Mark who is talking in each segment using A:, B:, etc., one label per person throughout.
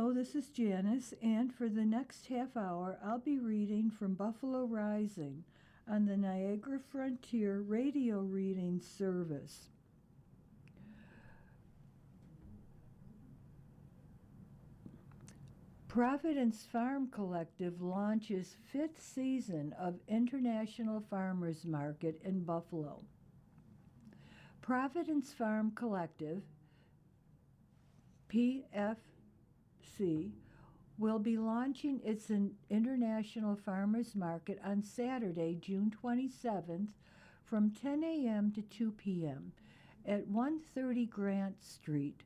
A: Hello, this is Janice, and for the next half hour, I'll be reading from Buffalo Rising on the Niagara Frontier Radio Reading Service. Providence Farm Collective launches 5th season of International Farmers Market in Buffalo. Providence Farm Collective, PFC, will be launching its International Farmers Market on Saturday, June 27th from 10 a.m. to 2 p.m. at 130 Grant Street.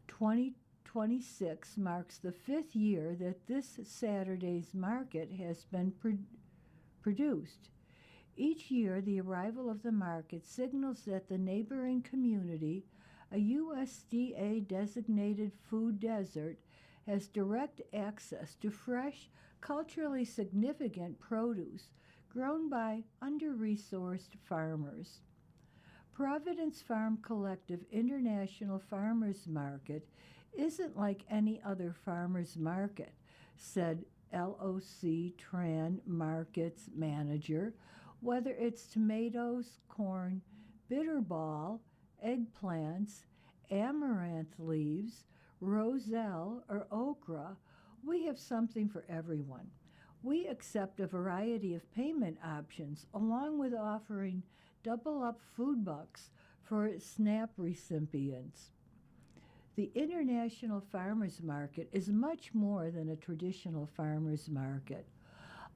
A: 2026 marks the 5th year that this Saturday's market has been produced. Each year, the arrival of the market signals that the neighboring community, a USDA-designated food desert, has direct access to fresh, culturally significant produce grown by under-resourced farmers. Providence Farm Collective International Farmers Market isn't like any other farmers market, said LOC Tran Markets manager. Whether it's tomatoes, corn, bitterball, eggplants, amaranth leaves, roselle, or okra, we have something for everyone. We accept a variety of payment options, along with offering double-up food bucks for SNAP recipients. The International Farmers Market is much more than a traditional farmers market.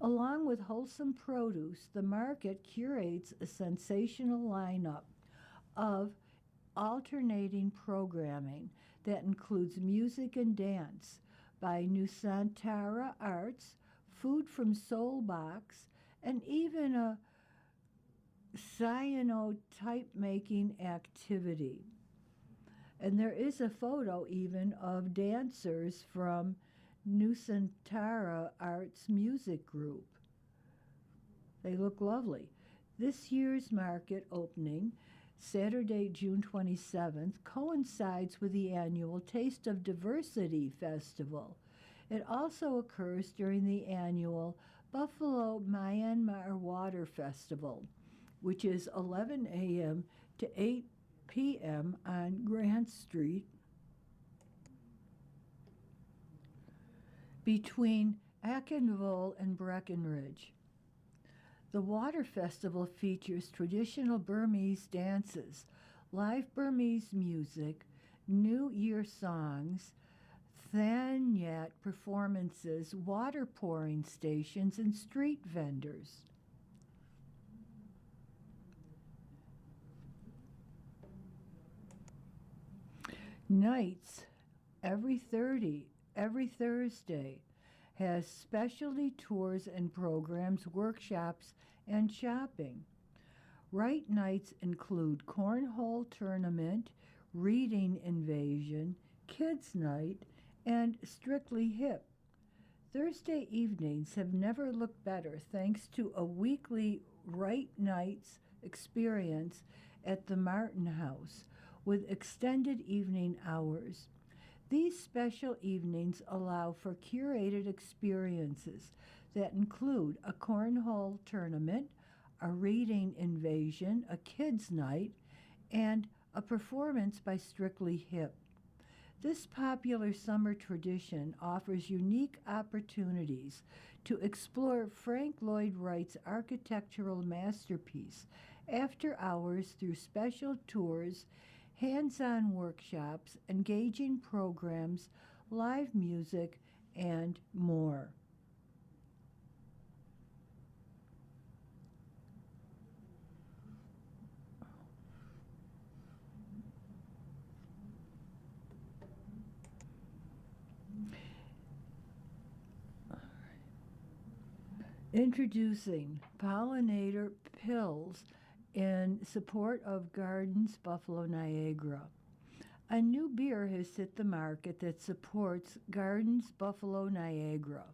A: Along with wholesome produce, the market curates a sensational lineup of alternating programming that includes music and dance by Nusantara Arts, food from Soulbox, and even a cyanotype making activity. And there is a photo even of dancers from Nusantara Arts Music Group. They look lovely. This year's market opening, Saturday, June 27th, coincides with the annual Taste of Diversity Festival. It also occurs during the annual Buffalo Myanmar Water Festival, which is 11 a.m. to 8 p.m. on Grant Street between Akenville and Breckenridge. The Water Festival features traditional Burmese dances, live Burmese music, New Year songs, Thanyat performances, water pouring stations, and street vendors. Nights every Thursday has specialty tours and programs, workshops, and shopping. Right nights include cornhole tournament, reading invasion, kids night, and Strictly Hip. Thursday evenings have never looked better thanks to a weekly Right Nights experience at the Martin House with extended evening hours. These special evenings allow for curated experiences that include a cornhole tournament, a reading invasion, a kids' night, and a performance by Strictly Hip. This popular summer tradition offers unique opportunities to explore Frank Lloyd Wright's architectural masterpiece after hours through special tours, hands-on workshops, engaging programs, live music, and more. Introducing Pollinator Pills in support of Gardens Buffalo Niagara. A new beer has hit the market that supports Gardens Buffalo Niagara.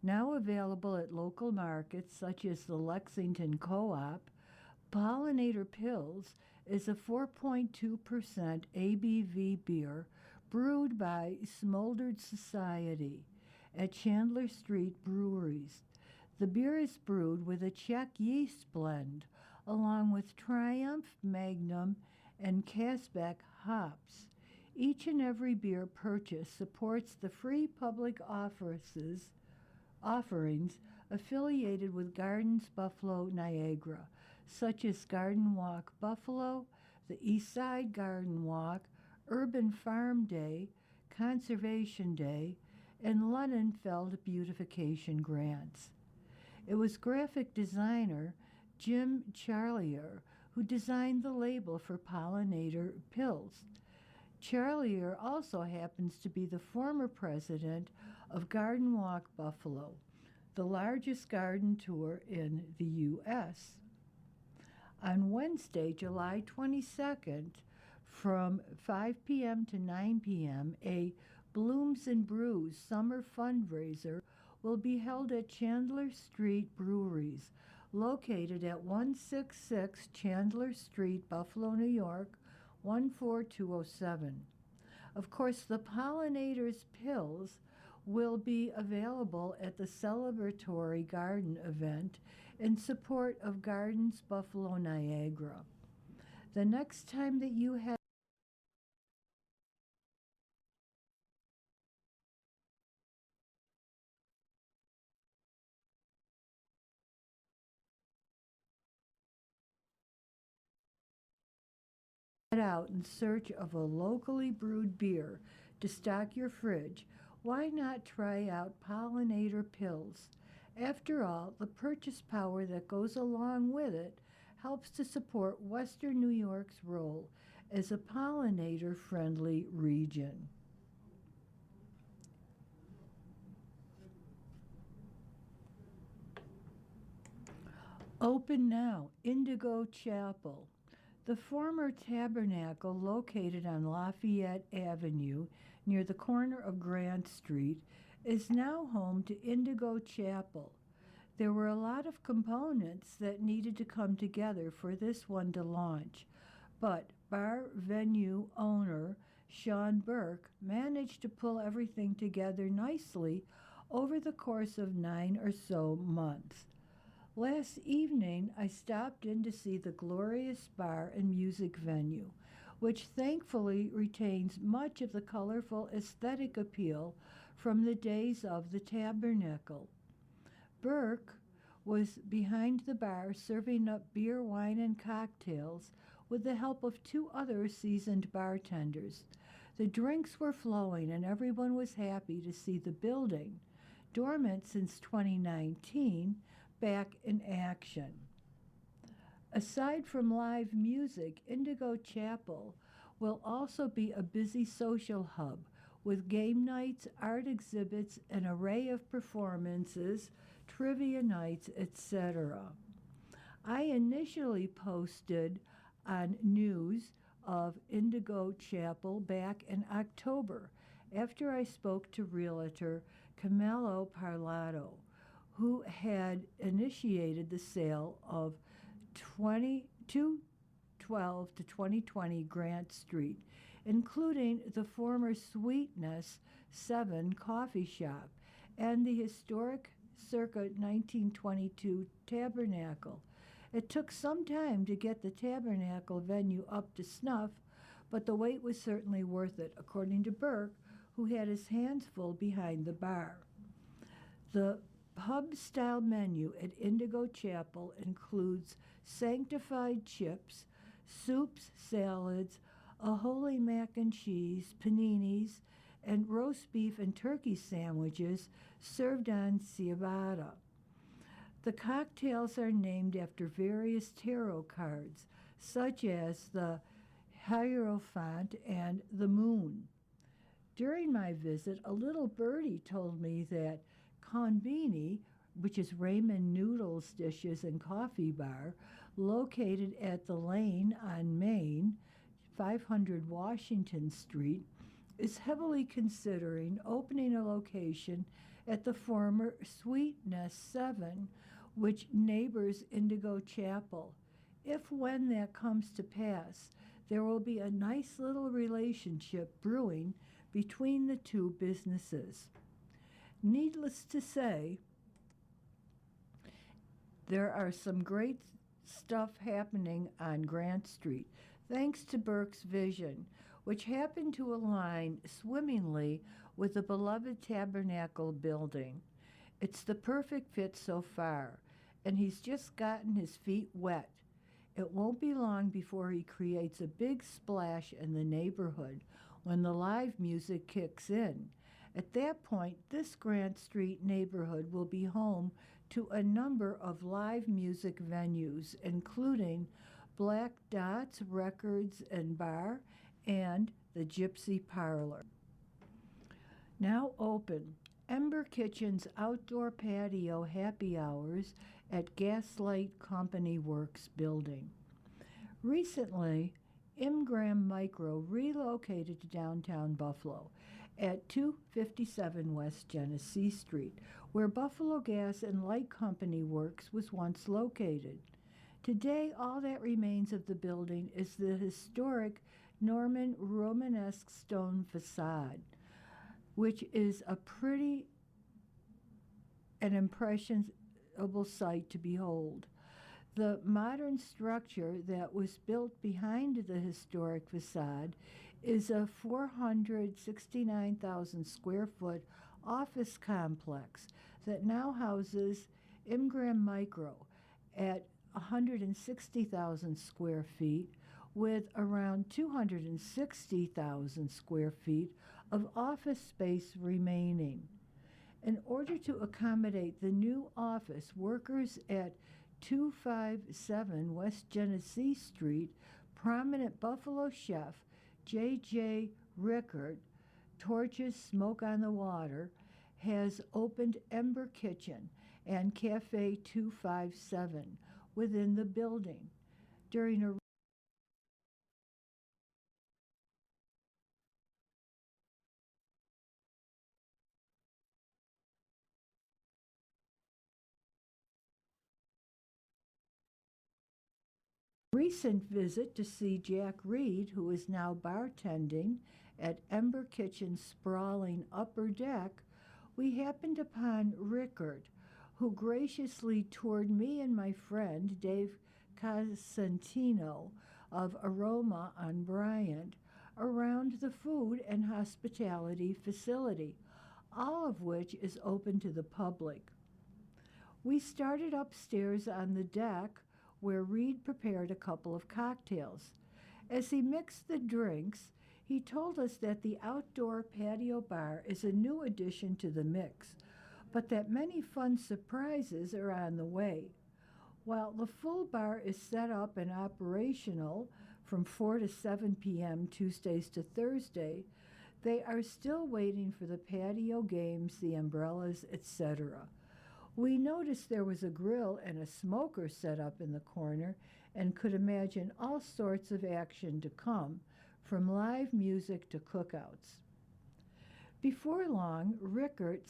A: Now available at local markets such as the Lexington Co-op, Pollinator Pills is a 4.2% ABV beer brewed by Smoldered Society at Chandler Street Breweries. The beer is brewed with a Czech yeast blend, along with Triumph, Magnum, and Kasbek hops. Each and every beer purchased supports the free public offerings affiliated with Gardens Buffalo Niagara, such as Garden Walk Buffalo, the Eastside Garden Walk, Urban Farm Day, Conservation Day, and Lunenfeld Beautification Grants. It was graphic designer Jim Charlier who designed the label for Pollinator Pills. Charlier also happens to be the former president of Garden Walk Buffalo, the largest garden tour in the U.S. On Wednesday, July 22nd, from 5 p.m. to 9 p.m., a Blooms and Brews summer fundraiser will be held at Chandler Street Breweries, located at 166 Chandler Street, Buffalo, New York, 14207. Of course, the Pollinators Pills will be available at the celebratory garden event in support of Gardens Buffalo Niagara. The next time that you head out in search of a locally brewed beer to stock your fridge, why not try out Pollinator Pills? After all, the purchase power that goes along with it helps to support Western New York's role as a pollinator-friendly region. Open now, Indigo Chapel. The former tabernacle, located on Lafayette Avenue near the corner of Grant Street, is now home to Indigo Chapel. There were a lot of components that needed to come together for this one to launch, but bar venue owner Sean Burke managed to pull everything together nicely over the course of 9 or so months. Last evening, I stopped in to see the glorious bar and music venue, which thankfully retains much of the colorful aesthetic appeal from the days of the tabernacle. Burke was behind the bar serving up beer, wine, and cocktails with the help of 2 other seasoned bartenders. The drinks were flowing and everyone was happy to see the building, dormant since 2019, back in action. Aside from live music, Indigo Chapel will also be a busy social hub with game nights, art exhibits, an array of performances, trivia nights, etc. I initially posted on news of Indigo Chapel back in October after I spoke to realtor Camelo Parlato, who had initiated the sale of 212 to 2020 Grant Street, including the former Sweetness 7 coffee shop and the historic circa 1922 Tabernacle. It took some time to get the Tabernacle venue up to snuff, but the wait was certainly worth it, according to Burke, who had his hands full behind the bar. The pub-style menu at Indigo Chapel includes sanctified chips, soups, salads, a holy mac and cheese, paninis, and roast beef and turkey sandwiches served on ciabatta. The cocktails are named after various tarot cards, such as the Hierophant and the Moon. During my visit, a little birdie told me that Konbini, which is Raymond Noodles Dishes and Coffee Bar, located at the Lane on Main, 500 Washington Street, is heavily considering opening a location at the former Sweetness 7, which neighbors Indigo Chapel. If when that comes to pass, there will be a nice little relationship brewing between the two businesses. Needless to say, there are some great stuff happening on Grant Street, thanks to Burke's vision, which happened to align swimmingly with the beloved Tabernacle building. It's the perfect fit so far, and he's just gotten his feet wet. It won't be long before he creates a big splash in the neighborhood when the live music kicks in. At that point, this Grant Street neighborhood will be home to a number of live music venues, including Black Dots Records and Bar and the Gypsy Parlor. Now open, Ember Kitchen's outdoor patio happy hours at Gaslight Company Works building. Recently, Ingram Micro relocated to downtown Buffalo at 257 West Genesee Street, where Buffalo Gas and Light Company Works was once located. Today, all that remains of the building is the historic Norman Romanesque stone facade, which is a pretty and impressionable sight to behold. The modern structure that was built behind the historic facade is a 469,000 square foot office complex that now houses Ingram Micro at 160,000 square feet, with around 260,000 square feet of office space remaining. In order to accommodate the new office, workers at 257 West Genesee Street, prominent Buffalo chef J.J. Rickert, Torches Smoke on the Water, has opened Ember Kitchen and Cafe 257 within the building. During a recent visit to see Jack Reed, who is now bartending at Ember Kitchen's sprawling upper deck, we happened upon Rickert, who graciously toured me and my friend Dave Casentino of Aroma on Bryant around the food and hospitality facility, all of which is open to the public. We started upstairs on the deck, where Reed prepared a couple of cocktails. As he mixed the drinks, he told us that the outdoor patio bar is a new addition to the mix, but that many fun surprises are on the way. While the full bar is set up and operational from 4 to 7 p.m. Tuesdays to Thursday, they are still waiting for the patio games, the umbrellas, etc. We noticed there was a grill and a smoker set up in the corner and could imagine all sorts of action to come, from live music to cookouts. Before long, Rickert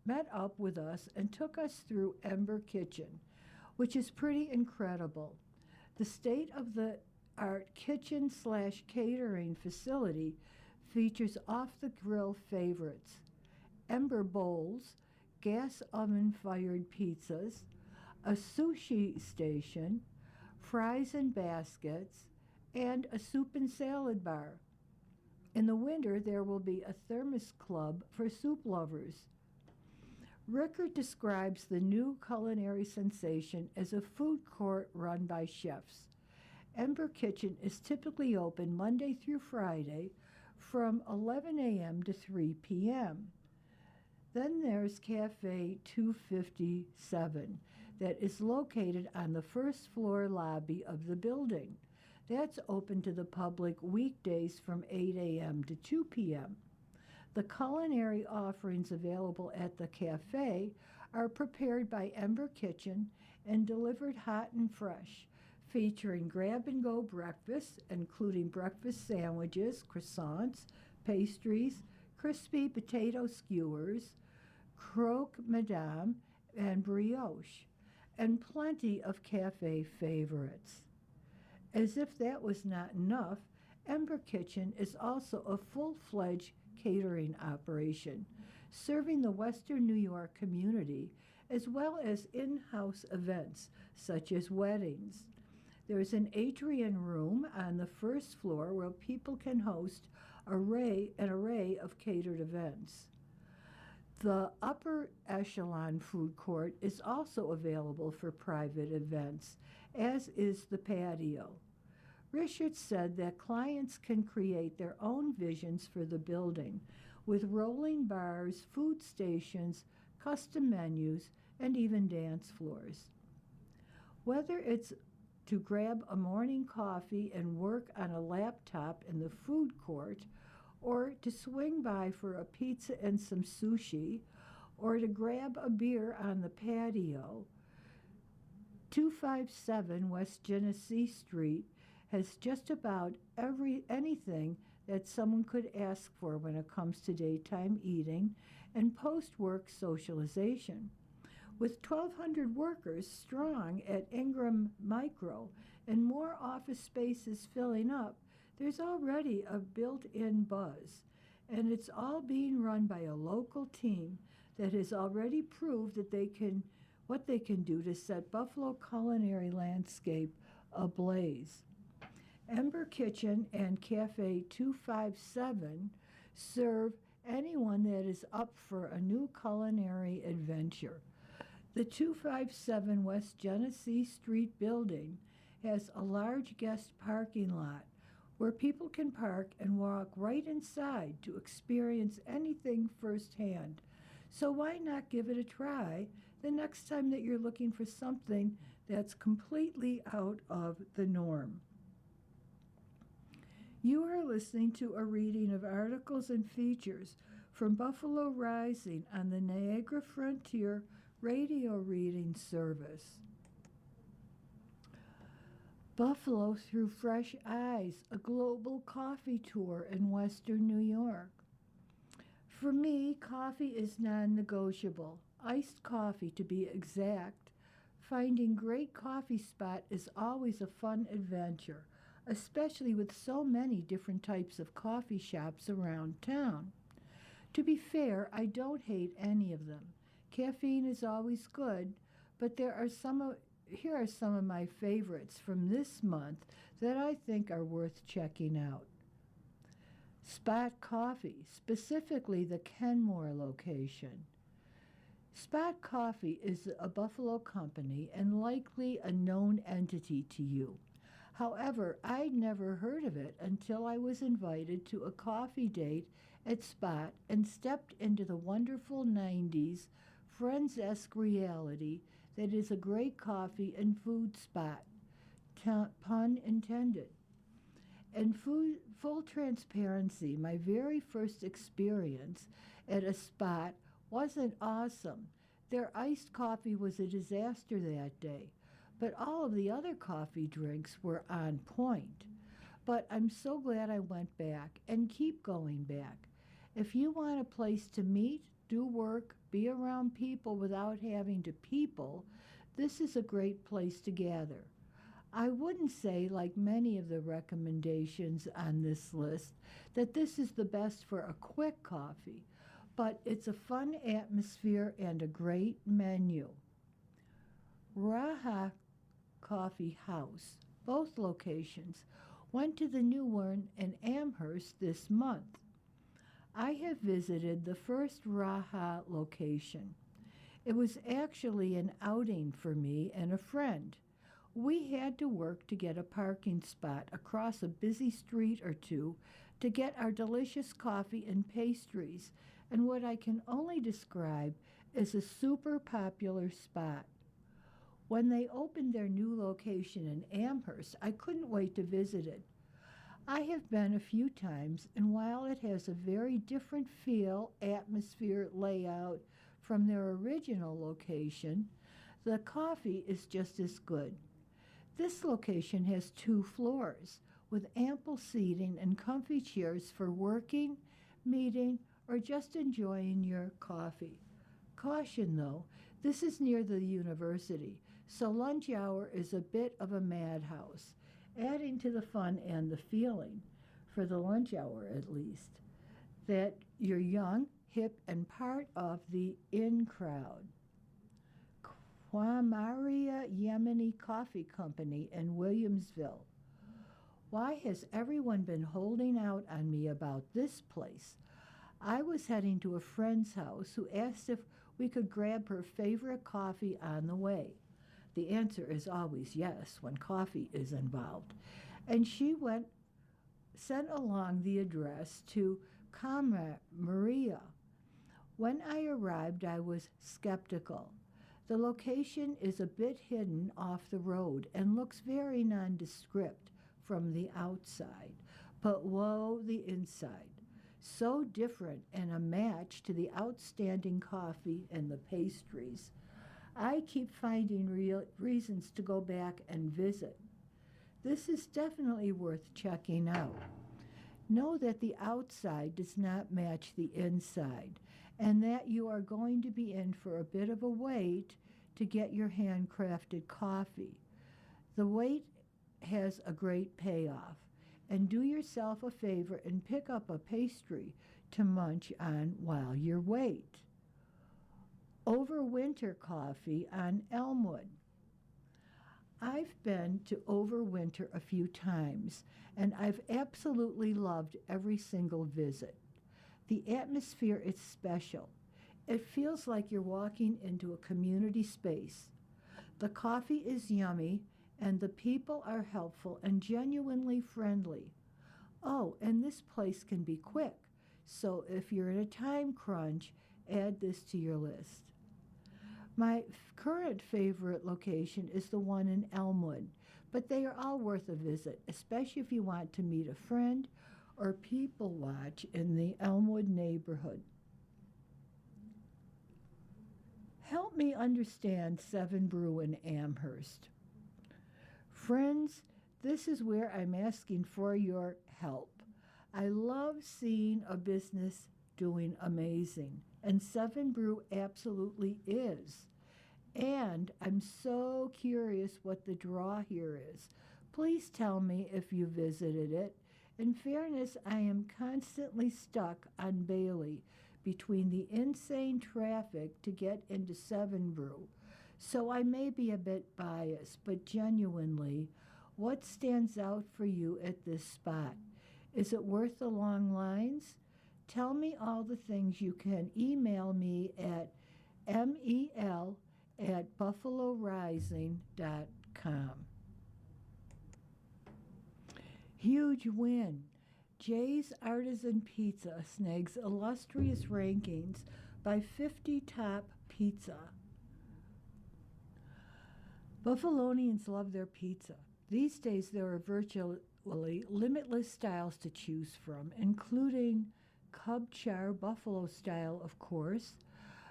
A: met up with us and took us through Ember Kitchen, which is pretty incredible. The state-of-the-art kitchen/catering facility features off-the-grill favorites, Ember bowls, gas oven-fired pizzas, a sushi station, fries and baskets, and a soup and salad bar. In the winter, there will be a thermos club for soup lovers. Rickert describes the new culinary sensation as a food court run by chefs. Ember Kitchen is typically open Monday through Friday from 11 a.m. to 3 p.m. Then there's Cafe 257 that is located on the first floor lobby of the building. That's open to the public weekdays from 8 a.m. to 2 p.m. The culinary offerings available at the cafe are prepared by Ember Kitchen and delivered hot and fresh, featuring grab-and-go breakfast, including breakfast sandwiches, croissants, pastries, crispy potato skewers, croque madame, and brioche, and plenty of cafe favorites. As if that was not enough, Ember Kitchen is also a full-fledged catering operation, serving the Western New York community, as well as in-house events such as weddings. There's an atrium room on the first floor where people can host an array of catered events. The upper echelon food court is also available for private events, as is the patio. Richard said that clients can create their own visions for the building with rolling bars, food stations, custom menus, and even dance floors. Whether it's to grab a morning coffee and work on a laptop in the food court, or to swing by for a pizza and some sushi, or to grab a beer on the patio, 257 West Genesee Street has just about anything that someone could ask for when it comes to daytime eating and post-work socialization. With 1,200 workers strong at Ingram Micro and more office spaces filling up, there's already a built-in buzz, and it's all being run by a local team that has already proved that what they can do to set Buffalo culinary landscape ablaze. Ember Kitchen and Cafe 257 serve anyone that is up for a new culinary adventure. The 257 West Genesee Street building has a large guest parking lot where people can park and walk right inside to experience anything firsthand. So why not give it a try the next time that you're looking for something that's completely out of the norm? You are listening to a reading of articles and features from Buffalo Rising on the Niagara Frontier Radio Reading Service. Buffalo Through Fresh Eyes, a global coffee tour in Western New York. For me, coffee is non-negotiable. Iced coffee, to be exact. Finding great coffee spot is always a fun adventure, especially with so many different types of coffee shops around town. To be fair, I don't hate any of them. Caffeine is always good, but here are some of my favorites from this month that I think are worth checking out. Spot Coffee, specifically the Kenmore location. Spot Coffee is a Buffalo company and likely a known entity to you. However, I'd never heard of it until I was invited to a coffee date at Spot and stepped into the wonderful 90s Friends-esque reality that is a great coffee and food spot, pun intended. And full transparency, my very first experience at a Spot wasn't awesome. Their iced coffee was a disaster that day, but all of the other coffee drinks were on point. But I'm so glad I went back and keep going back. If you want a place to meet, do work, be around people without having to people, this is a great place to gather. I wouldn't say, like many of the recommendations on this list, that this is the best for a quick coffee, but it's a fun atmosphere and a great menu. Raha Coffee House, both locations, went to the new one in Amherst this month. I have visited the first Raha location. It was actually an outing for me and a friend. We had to work to get a parking spot across a busy street or two to get our delicious coffee and pastries, and what I can only describe as a super popular spot. When they opened their new location in Amherst, I couldn't wait to visit it. I have been a few times, and while it has a very different feel, atmosphere, layout from their original location, the coffee is just as good. This location has 2 floors with ample seating and comfy chairs for working, meeting, or just enjoying your coffee. Caution though, this is near the university, so lunch hour is a bit of a madhouse, adding to the fun and the feeling, for the lunch hour at least, that You're young, hip, and part of the in crowd. Kwamaria Yemeni Coffee Company in Williamsville. Why has everyone been holding out on me about this place? I was heading to a friend's house who asked if we could grab her favorite coffee on the way. The answer is always yes when coffee is involved. And she sent along the address to Comrade Maria. When I arrived, I was skeptical. The location is a bit hidden off the road and looks very nondescript from the outside, but whoa, the inside. So different and a match to the outstanding coffee and the pastries. I keep finding reasons to go back and visit. This is definitely worth checking out. Know that the outside does not match the inside, and that you are going to be in for a bit of a wait to get your handcrafted coffee. The wait has a great payoff, and do yourself a favor and pick up a pastry to munch on while you wait. Overwinter Coffee on Elmwood. I've been to Overwinter a few times, and I've absolutely loved every single visit. The atmosphere is special. It feels like you're walking into a community space. The coffee is yummy, and the people are helpful and genuinely friendly. Oh, and this place can be quick, so if you're in a time crunch, add this to your list. My current favorite location is the one in Elmwood, but they are all worth a visit, especially if you want to meet a friend or people watch in the Elmwood neighborhood. Help me understand Seven Brew in Amherst. Friends, this is where I'm asking for your help. I love seeing a business doing amazing, and Seven Brew absolutely is. And I'm so curious what the draw here is. Please tell me if you visited it. In fairness, I am constantly stuck on Bailey between the insane traffic to get into Seven Brew. So I may be a bit biased, but genuinely, what stands out for you at this spot? Is it worth the long lines? Tell me all the things. You can email me at mel@buffalorising.com. Huge win. Jay's Artisan Pizza snags illustrious rankings by 50 Top Pizza. Buffalonians love their pizza. These days there are virtually limitless styles to choose from, including Cub Char Buffalo style, of course.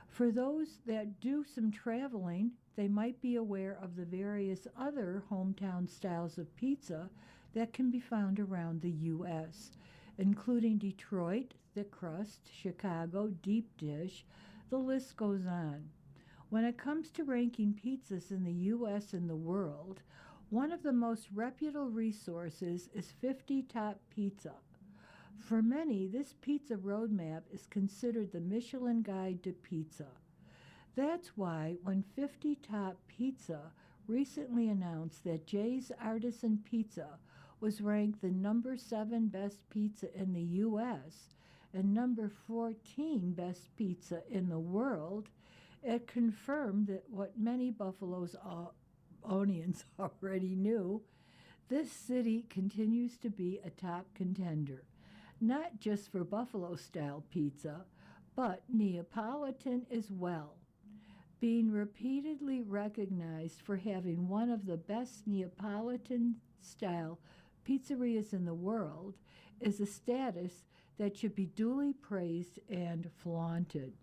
A: For those that do some traveling, they might be aware of the various other hometown styles of pizza that can be found around the U.S., including Detroit, thick crust, Chicago, deep dish. The list goes on. When it comes to ranking pizzas in the U.S. and the world, one of the most reputable resources is 50 Top Pizza. For many, this pizza roadmap is considered the Michelin Guide to Pizza. That's why when 50 Top Pizza recently announced that Jay's Artisan Pizza was ranked the number 7 best pizza in the U.S. and number 14 best pizza in the world, it confirmed that what many Buffalo's Onions already knew. This city continues to be a top contender, not just for Buffalo-style pizza, but Neapolitan as well. Being repeatedly recognized for having one of the best Neapolitan-style pizzerias in the world is a status that should be duly praised and flaunted.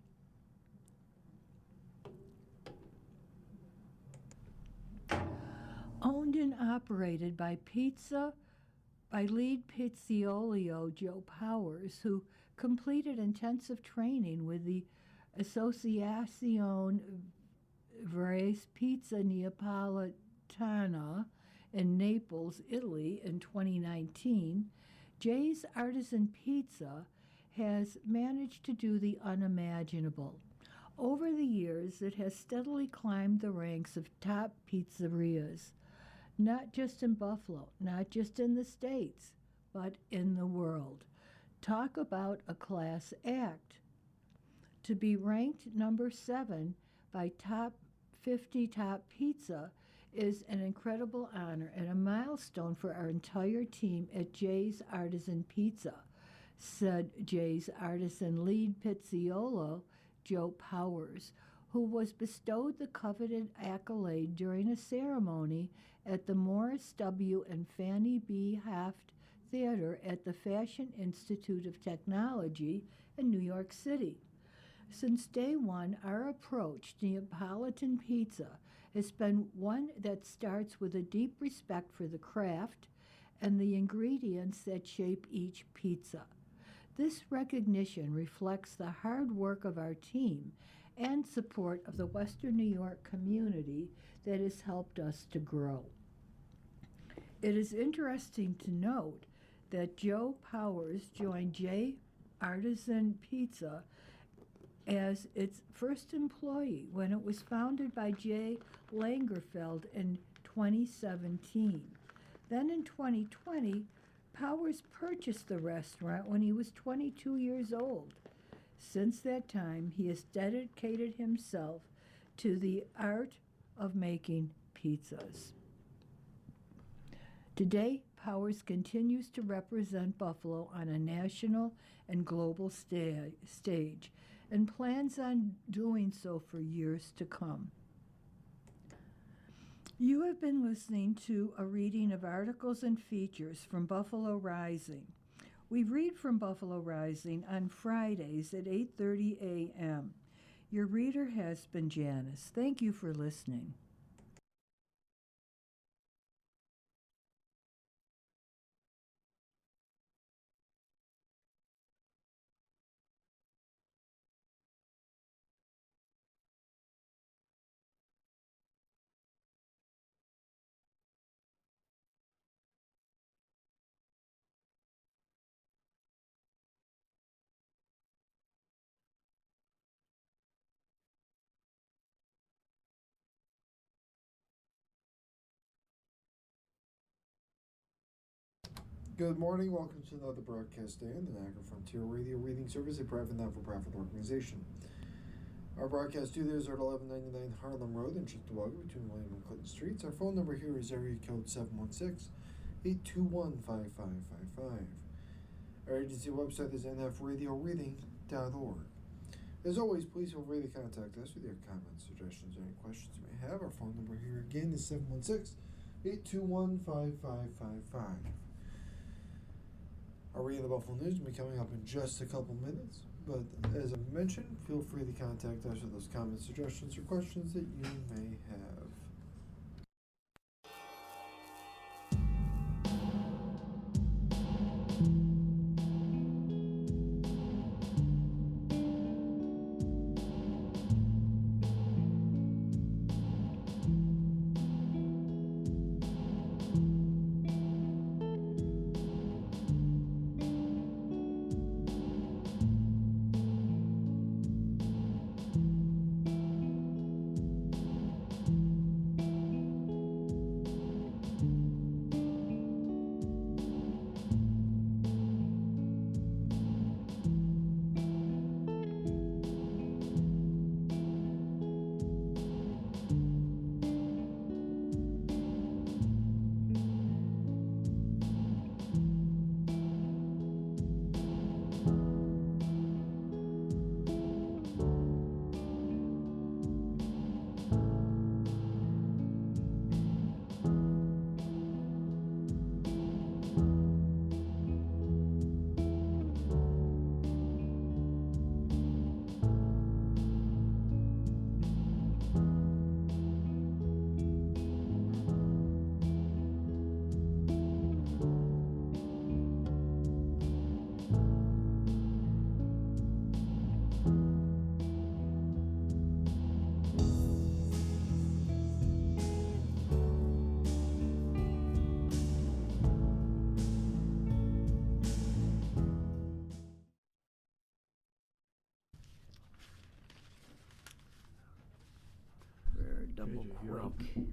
A: Owned and operated by lead pizzaiolo Joe Powers, who completed intensive training with the Associazione Varese Pizza Neapolitana in Naples, Italy in 2019, Jay's Artisan Pizza has managed to do the unimaginable. Over the years, it has steadily climbed the ranks of top pizzerias, not just in Buffalo, not just in the States, but in the world. Talk about a class act. To be ranked number 7 by Top 50 Top Pizza is an incredible honor and a milestone for our entire team at Jay's Artisan Pizza, said Jay's Artisan lead pizziolo, Joe Powers, who was bestowed the coveted accolade during a ceremony at the Morris W. and Fannie B. Haft Theater at the Fashion Institute of Technology in New York City. Since day one, our approach to Neapolitan pizza has been one that starts with a deep respect for the craft and the ingredients that shape each pizza. This recognition reflects the hard work of our team and support of the Western New York community that has helped us to grow. It is interesting to note that Joe Powers joined Jay Artisan Pizza as its first employee when it was founded by Jay Langerfeld in 2017. Then in 2020, Powers purchased the restaurant when he was 22 years old. Since that time, he has dedicated himself to the art of making pizzas. Today, Powers continues to represent Buffalo on a national and global stage and plans on doing so for years to come. You have been listening to a reading of articles and features from Buffalo Rising. We read from Buffalo Rising on Fridays at 8:30 a.m. Your reader has been Janice. Thank you for listening.
B: Good morning. Welcome to another broadcast day on the Niagara Frontier Radio Reading Service, a private not-for-profit organization. Our broadcast studios are at 1199 Harlem Road in Cheektowaga between William and Clinton Streets. Our phone number here is area code 716-821-5555. Our agency website is nfradioreading.org. As always, please feel free to contact us with your comments, suggestions, or any questions you may have. Our phone number here again is 716-821-5555. Our reading of the Buffalo News will be coming up in just a couple minutes. But as I mentioned, feel free to contact us with those comments, suggestions, or questions that you may have.
A: double
C: JJ, you're up.
A: quick.